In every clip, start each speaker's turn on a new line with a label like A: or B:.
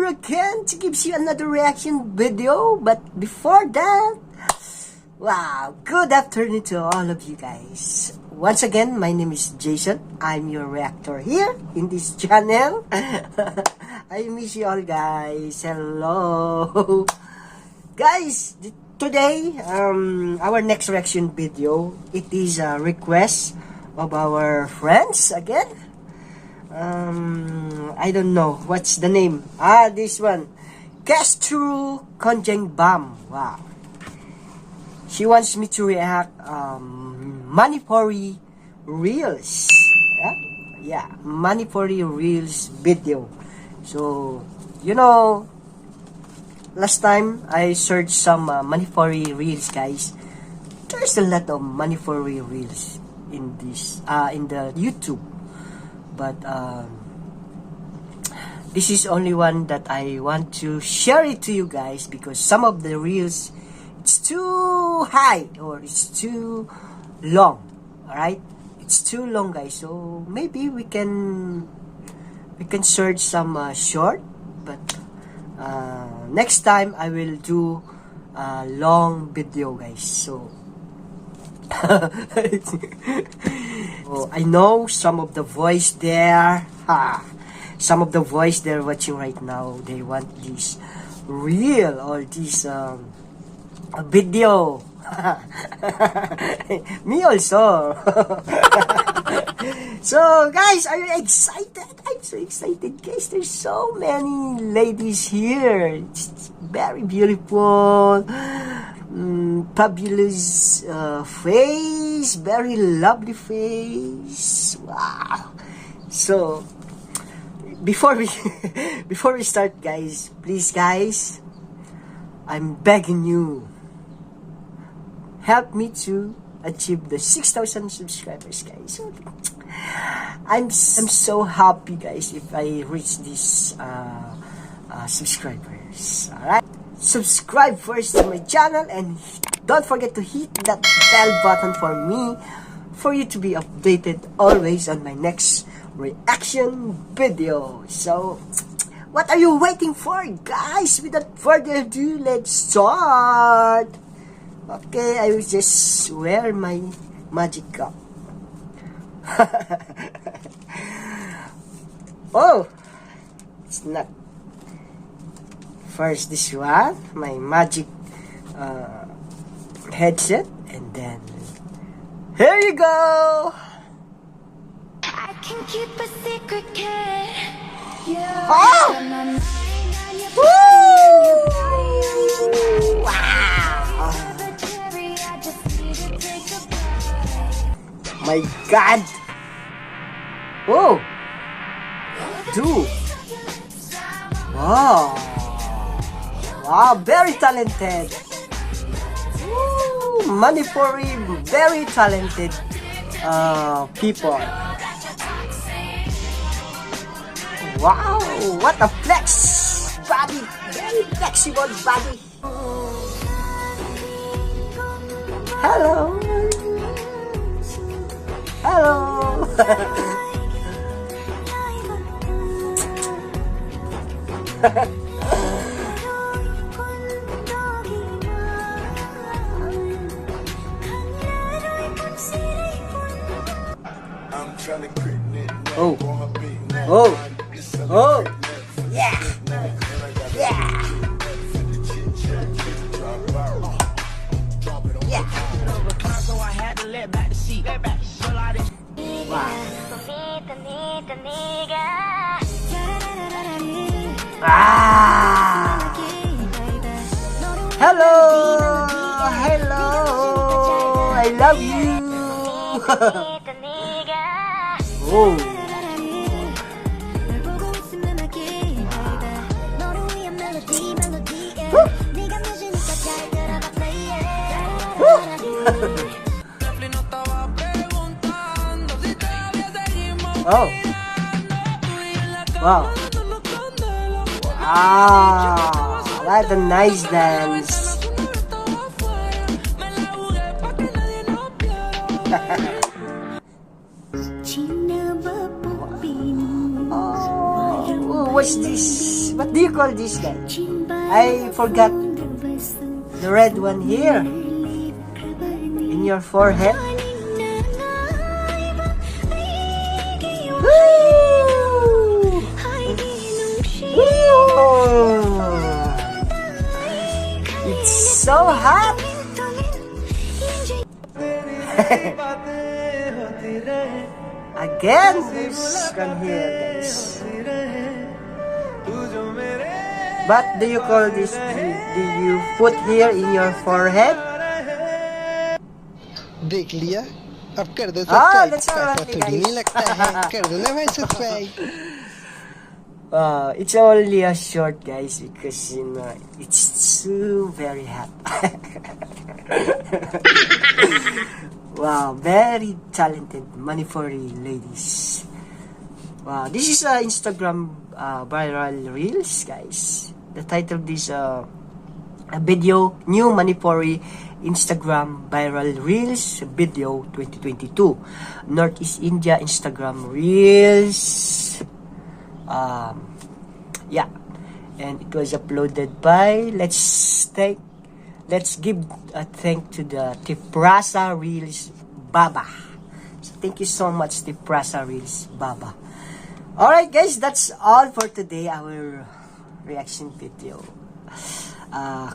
A: again to give you another reaction video. But before that, wow, good afternoon to all of you guys. Once again, my name is Jayson. I'm your reactor here in this channel. I miss you all, guys. Hello. Guys, today, our next reaction video, it is a request of our friends again. I don't know what's the name. This one, Castro Konjeng Bam. Wow, she wants me to react Manipur Reels. Yeah, Manipur Reels video. So you know, last time I searched some Manipur Reels, guys. There's a lot of Manipur Reels in this in the YouTube. But this is only one that I want to share it to you guys, because some of the reels, it's too high or it's too long. Alright, it's too long, guys. So maybe we can search some short. But next time I will do a long video, guys. So oh, I know some of the voice there, some of the voice they're watching right now, they want this reel or this video. Me also. So guys, are you excited? I'm so excited, guys. There's so many ladies here. It's very beautiful. Fabulous face, very lovely face. Wow. So before we before we start, guys, please, guys, I'm begging you, help me to achieve the 6,000 subscribers, guys. I'm so happy, guys, if I reach this subscribers. Alright, subscribe first to my channel and don't forget to hit that bell button for me, for you to be updated always on my next reaction video. So what are you waiting for, guys? Without further ado, let's start. Okay, I will just wear my magic cup. Oh, it's not. First this one, my magic headset, and then here you go.
B: I can keep a secret, kid.
A: Oh! Woo! Wow! My God! Oh! Dude! Wow! Wow, very talented. Woo, Manipuri, very talented people. Wow, what a flex body, very flexible body. Hello. Hello. Oh, oh, oh, yeah, yeah, yeah. Wow. Ah. Hello, hello, I love you. Oh. Oh. Wow. Wow. What a nice dance. Oh, what's this? guys. What do you call this, guys? I forgot the red one here in your forehead. Woo! Woo! It's so hot. Again, there's one here, guys. What do you call this? Do you put here in your forehead?
C: देख लिया अब कर दो
A: Ah,
C: subscribe
A: that's
C: पैसा
A: alright,
C: थोड़ी नहीं
A: guys.
C: लगता है कर दो ना भाई subscribe
A: It's only a short, guys, because you know it's too very hot. Wow, very talented Manipuri ladies. Wow, this is Instagram viral reels, guys. The title of this a video, new Manipuri Instagram viral reels video 2022, Northeast India Instagram reels. Yeah, and it was uploaded by let's give a thank to the Tiprasa Reels Baba. So thank you so much, Tiprasa Reels Baba. Alright guys, that's all for today, our reaction video.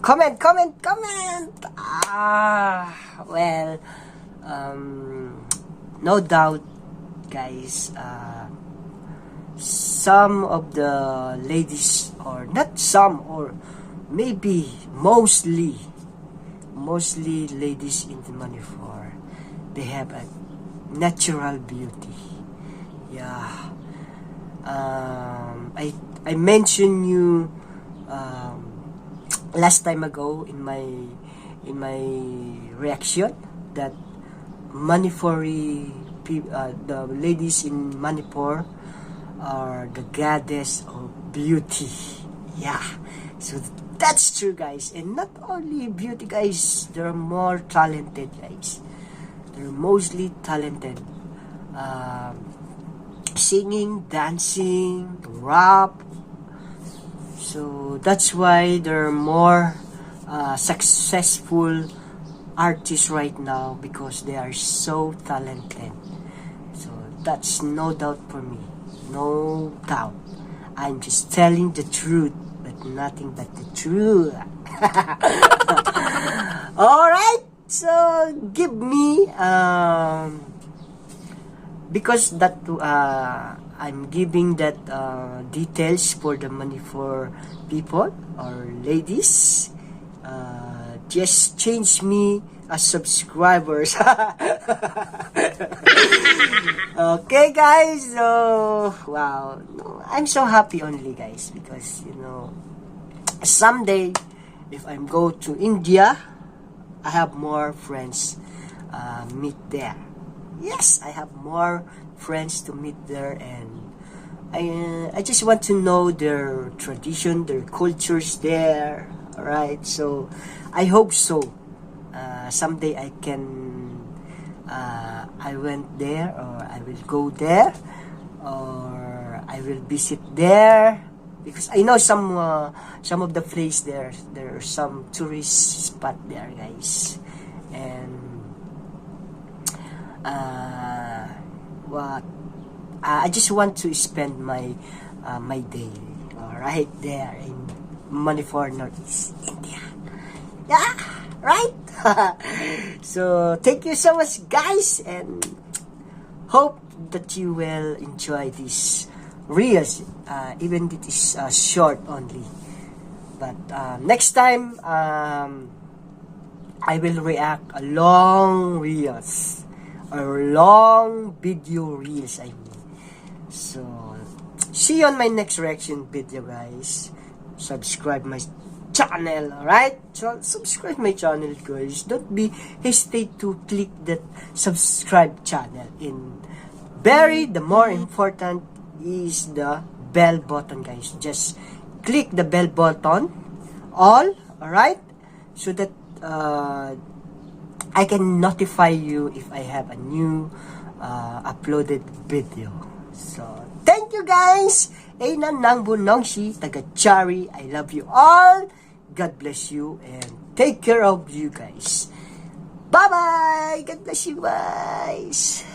A: Comment. Well, no doubt, guys, some of the ladies, or not some, or maybe mostly ladies in the Manipur, they have a natural beauty. Yeah. I mentioned you last time ago in my reaction that Manipuri the ladies in Manipur are the goddess of beauty. Yeah, so that's true, guys. And not only beauty, guys, they're more talented, guys. They're mostly talented. Singing, dancing, rap. So that's why they're more successful artists right now, because they are so talented. So that's no doubt for me. No doubt. I'm just telling the truth, but nothing but the truth. Alright, so give me because that I'm giving that details for the money for people or ladies. Just change me as subscribers. Okay, guys. So wow, no, I'm so happy only, guys, because you know someday if I'm go to India, I have more friends meet there. Yes, I have more friends to meet there, and I just want to know their tradition, their cultures there. All right, so I hope so. Someday I can. I went there, or I will go there, or I will visit there, because I know some of the place there. There are some tourist spot there, guys, and what I just want to spend my my day right there in Manipur, Northeast India. Yeah, right. So thank you so much, guys, and hope that you will enjoy this reels, even it is short only. But next time I will react a long reels or long video reels, I mean. So see you on my next reaction video, guys. Subscribe my channel, alright? So subscribe my channel, guys. Don't be hesitate to click that subscribe channel. In the more important is the bell button, guys. Just click the bell button all, alright? So that I can notify you if I have a new uploaded video. So thank you, you guys. Ainan ng Bunongshi, taga Chari. I love you all. God bless you and take care of you guys. Bye-bye. God bless you guys.